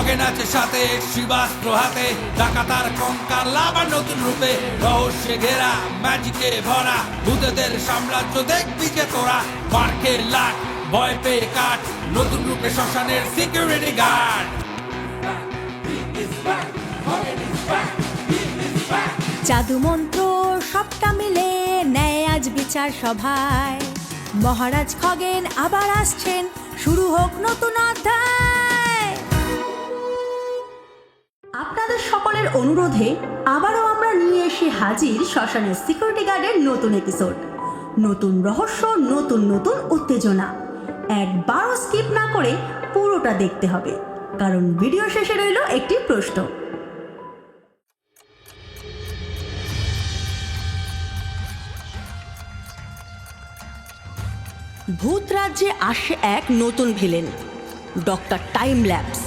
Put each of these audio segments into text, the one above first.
খগেন আছে সাথে, শিবাস্ত্র হাতে, ডাকাতার কঙ্কাল আবার নতুন রূপে, রহস্যে ঘেরা ম্যাজিকে ভরা, ভূতেদের সাম্রাজ্য দেখবি যে তোরা। মার্কে লাট, ভয় পেয়ে কাট, নতুন রূপে শ্মশানের সিকিউরিটি গার্ড। জাদু মন্ত্র সবটা মিলে নেয় আজ বিচার সভায়। মহারাজ খগেন আবার আসছেন, শুরু হোক নতুন অধ্যায়। আপনাদের সকলের অনুরোধে আবারও আমরা নিয়ে এসে হাজির শ্মশানের সিকিউরিটি গার্ডের নতুন এপিসোড। নতুন রহস্য, নতুন নতুন উত্তেজনা। একবারও স্কিপ না করে পুরোটা দেখতে হবে, কারণ ভিডিও শেষে রইল একটি প্রশ্ন। ভূত রাজ্যে আসে এক নতুন ভিলেন, ডক্টর টাইম ল্যাপস।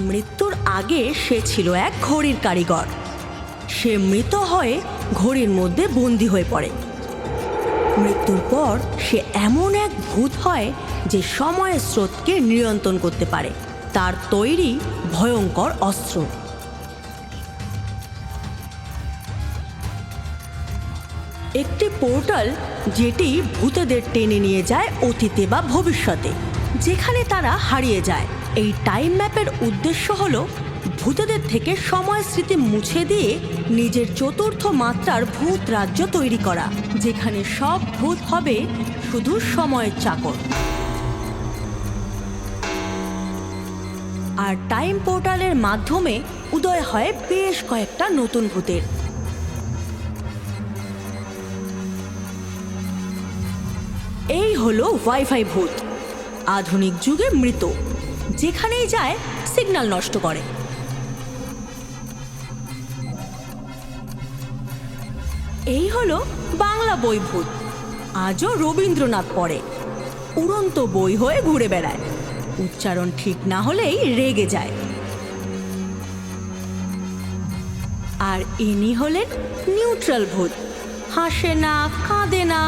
মৃত্যুর আগে সে ছিল এক ঘড়ির কারিগর। সে মৃত হয়ে ঘড়ির মধ্যে বন্দী হয়ে পড়ে। মৃত্যুর পর সে এমন এক ভূত হয় যে সময়ের স্রোতকে নিয়ন্ত্রণ করতে পারে, তার তৈরি ভয়ঙ্কর অস্ত্র। একটি পোর্টাল যেটি ভূতেদের টেনে নিয়ে যায় অতীতে বা ভবিষ্যতে, যেখানে তারা হারিয়ে যায়। এই টাইম ম্যাপের উদ্দেশ্য হলো ভূতেদের থেকে সময় স্মৃতি মুছে দিয়ে নিজের চতুর্থ মাত্রার ভূত রাজ্য তৈরি করা, যেখানে সব ভূত হবে শুধু সময়ের চাকর। আর টাইম পোর্টালের মাধ্যমে উদয় হয় বেশ কয়েকটা নতুন ভূতের। এই হলো ওয়াইফাই ভূত, আধুনিক যুগে মৃত, যেখানেই যায় সিগন্যাল নষ্ট করে। এই হলো বাংলা বই ভূত, আজও রবীন্দ্রনাথ পড়ে, উড়ন্ত বই হয়ে ঘুরে বেড়ায়, উচ্চারণ ঠিক না হলেই রেগে যায়। আর ইনি হলেন নিউট্রাল ভূত, হাসে না, কাঁদে না,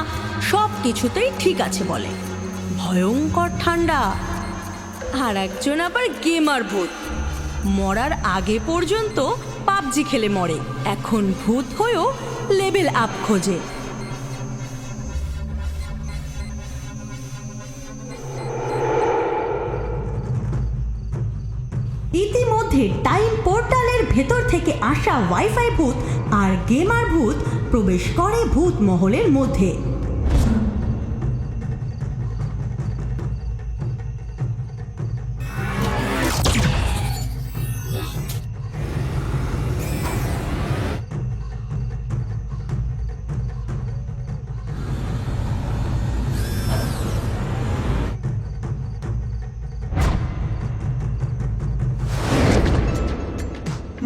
সব কিছুতেই ঠিক আছে বলে, ভয়ঙ্কর ঠান্ডা। আর একজন আবার গেমার ভূত, মরার আগে পর্যন্ত পাবজি খেলে মরে, এখন ভূত হয়েও লেভেল আপ খোঁজে। ইতিমধ্যে টাইম পোর্টালের ভেতর থেকে আসা ওয়াইফাই ভূত আর গেমার ভূত প্রবেশ করে ভূত মহলের মধ্যে।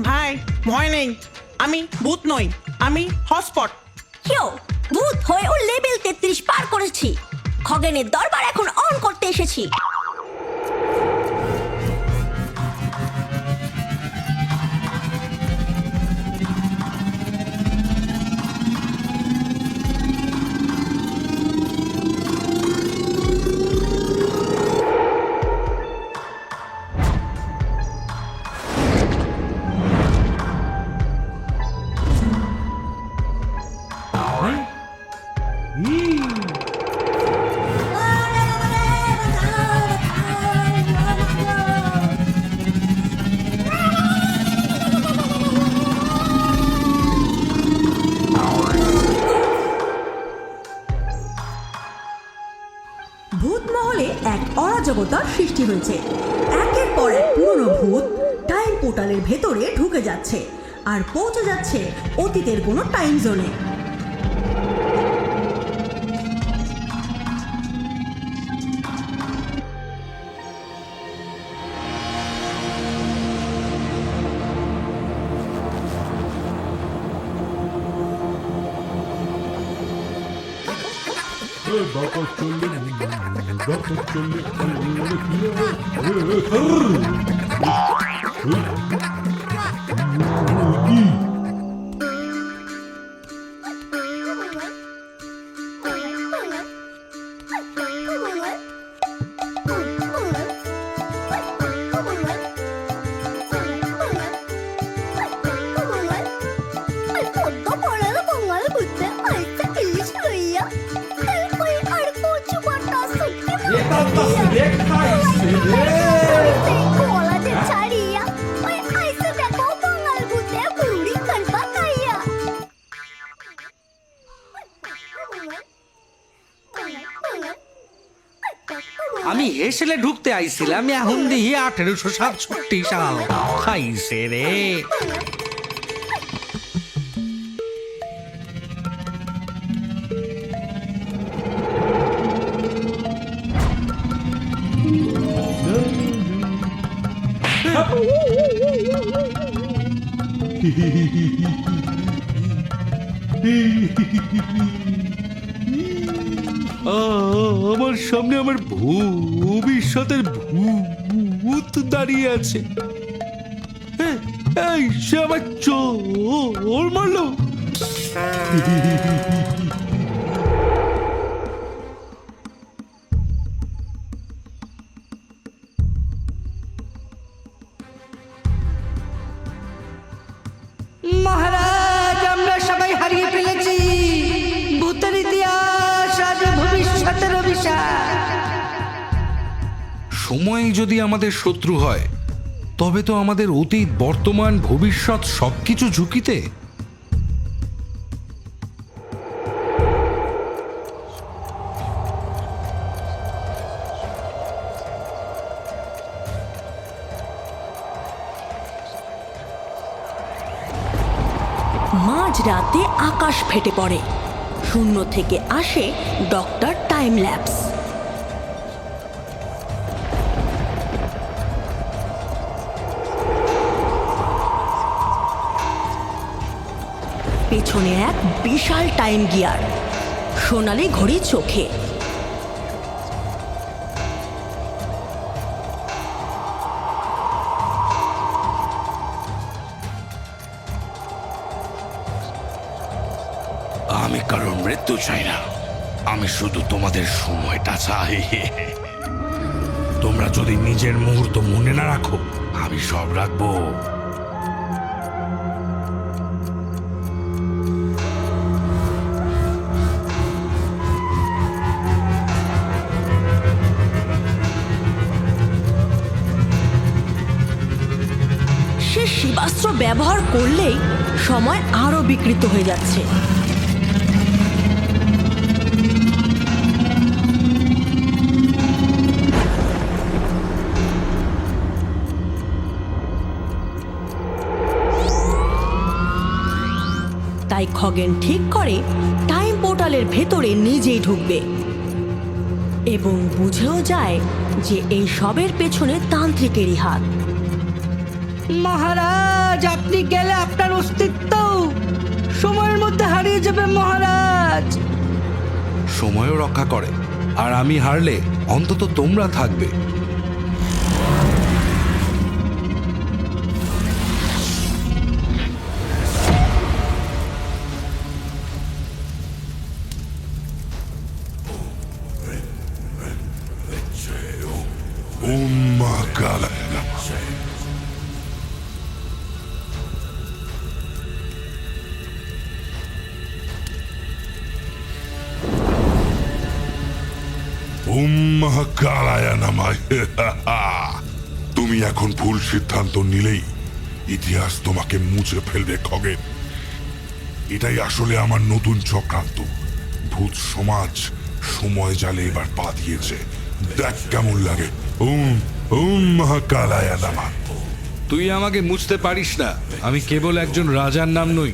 ভাই ভয় নেই, আমি ভূত নই, আমি হটস্পট। কেউ ভূত হয়ে ও লেভেল 33 পার করেছি, খগেনের দরবার এখন অন করতে এসেছি। ভূত মহলে এক অরাজকতার সৃষ্টি হয়েছে। একের পর এক পুরনো ভূত টাইম পোর্টালের ভেতরে ঢুকে যাচ্ছে আর পৌঁছে যাচ্ছে অতীতের কোনো টাইম জোনে। আমি হেসেলে ঢুকতে আইছিলাম, এখন দিয়ে 1867 সাল খাইছে রে। আমার সামনে আমার ভবিষ্যতের ভূত দাঁড়িয়ে আছে। এই সে আমার চোর মারলো। মহারাজ, আমরা সবাই হারিয়ে ফেলেছি। ভূতের ইতিহাস আজ ভবিষ্যতের অভিশাপ। সময় যদি আমাদের শত্রু হয়, তবে তো আমাদের অতীত, বর্তমান, ভবিষ্যৎ সবকিছু ঝুঁকিতে। মাঝরাতে আকাশ ফেটে পড়ে। শূন্য থেকে আসে ডক্টর টাইম ল্যাপস। পেছনে এক বিশাল টাইম গিয়ার, সোনালি ঘড়ি চোখে। আমি কারোর মৃত্যু চাই না, আমি শুধু তোমাদের সময়টা চাই। তোমরা যদি নিজের মুহূর্ত মনে না রাখো, আমি সব রাখবো। সে শিবাস্ত্র ব্যবহার করলেই সময় আরো বিকৃত হয়ে যাচ্ছে। তাই খগেন ঠিক করে টাইম পোর্টালের ভেতরে নিজেই ঢুকবে এবং বুঝেও যায় যে এই সবের পেছনে তান্ত্রিকেরই হাত। মহারাজ, আপনি গেলে আপনার অস্তিত্ব সময়ের মধ্যে হারিয়ে যাবে মহারাজ। সময়ও রক্ষা করে, আর আমি হারলে অন্তত তোমরা থাকবে। তুমি এখন ভুল সিদ্ধান্ত নিলেই ইতিহাস তোমাকে মুছে ফেলবে খগেন। এটাই আসলে আমার নতুন চক্রান্ত। ভূত সমাজ সময় জালে এবার পা দিয়েছে। দেখ কেমন লাগে। মহাকালায় নামা। তুই আমাকে মুছতে পারিস না। আমি কেবল একজন রাজার নাম নই,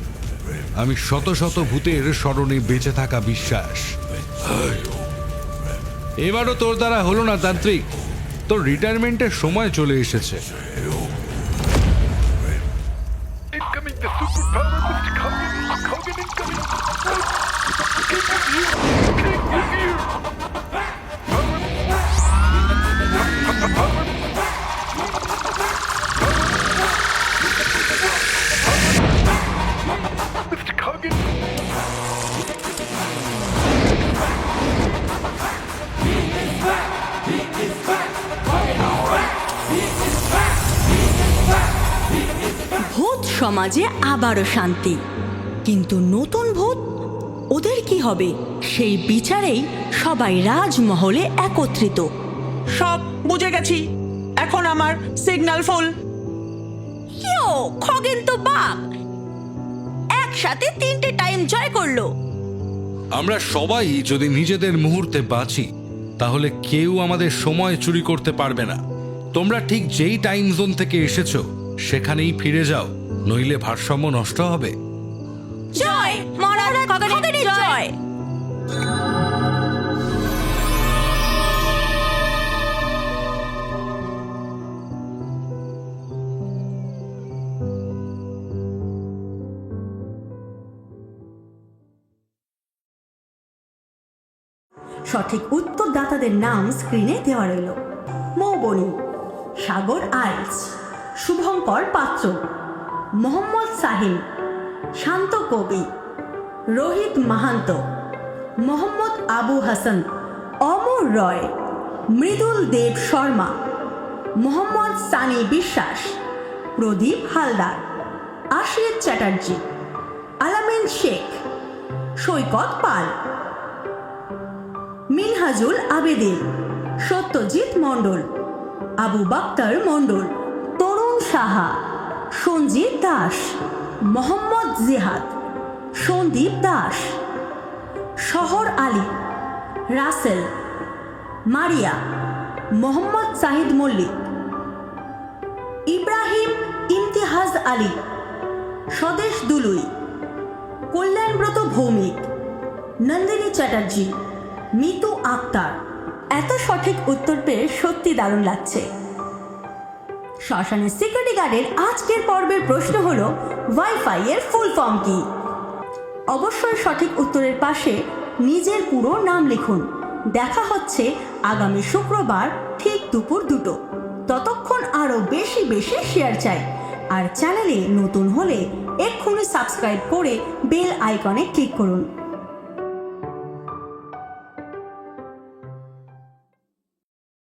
আমি শত শত ভূতের স্মরণে বেঁচে থাকা বিশ্বাস। এবারও তোর দ্বারা হলো না তান্ত্রিক, তোর রিটায়ারমেন্টের সময় চলে এসেছে। Incoming the superpower, Mr. Kogan. Kogan incoming. King is here. King is here. Mr. Kogan. ভূত সমাজে আবারও শান্তি, কিন্তু নতুন ভূত, ওদের কি হবে সেই বিচারেই সবাই রাজমহলে একত্রিত। সব বুঝে গেছি। এখন আমার সিগন্যাল ফুল। কেউ খগেন তো বাঘ একসাথে 3টে টাইম জয় করলো। আমরা সবাই যদি নিজেদের মুহূর্তে বাঁচি তাহলে কেউ আমাদের সময় চুরি করতে পারবে না। তোমরা ঠিক যেই টাইম জোন থেকে এসেছো সেখানেই ফিরে যাও, নইলে ভারসাম্য নষ্ট হবে। জয় মহারাজ খগেনের জয়। সঠিক উত্তরদাতাদের নাম স্ক্রিনে দেওয়া রইল। মৌবনী, সাগর আইলস, শুভঙ্কর পাত্র, মোহাম্মদ সাহিন, শান্ত কবি, রোহিত মাহান্ত, মোহাম্মদ আবু হাসান, অমর রয়, মৃদুল দেব শর্মা, মোহাম্মদ সানি বিশ্বাস, প্রদীপ হালদার, আশিস চ্যাটার্জি, আলামিন শেখ, সৈকত পাল, মিনহাজুল আবেদিন, সত্যজিৎ মণ্ডল, আবু বাক্তার মণ্ডল, তরুণ সাহা, সঞ্জিত দাস, মোহাম্মদ জিহাদ, সন্দীপ দাস, শহর আলী, রাসেল, মারিয়া, মোহাম্মদ সাহিদ মল্লিক, ইব্রাহিম ইমতিহাজ আলী, স্বদেশ দুলুই, কল্যাণব্রত ভৌমিক, নন্দিনী চ্যাটার্জি, মিতু আক্তার। এত সঠিক উত্তর পেয়ে সত্যি দারুণ লাগছে। শ্মশানের সিকিউরিটি গার্ডের আজকের পর্বের প্রশ্ন হলো ওয়াইফাই এর ফুল ফর্ম কি? অবশ্যই সঠিক উত্তরের পাশে নিজের পুরো নাম লিখুন। দেখা হচ্ছে আগামী শুক্রবার ঠিক দুপুর 2টো। ততক্ষণ আরও বেশি বেশি শেয়ার চাই। আর চ্যানেলে নতুন হলে এক্ষুনি সাবস্ক্রাইব করে বেল আইকনে ক্লিক করুন।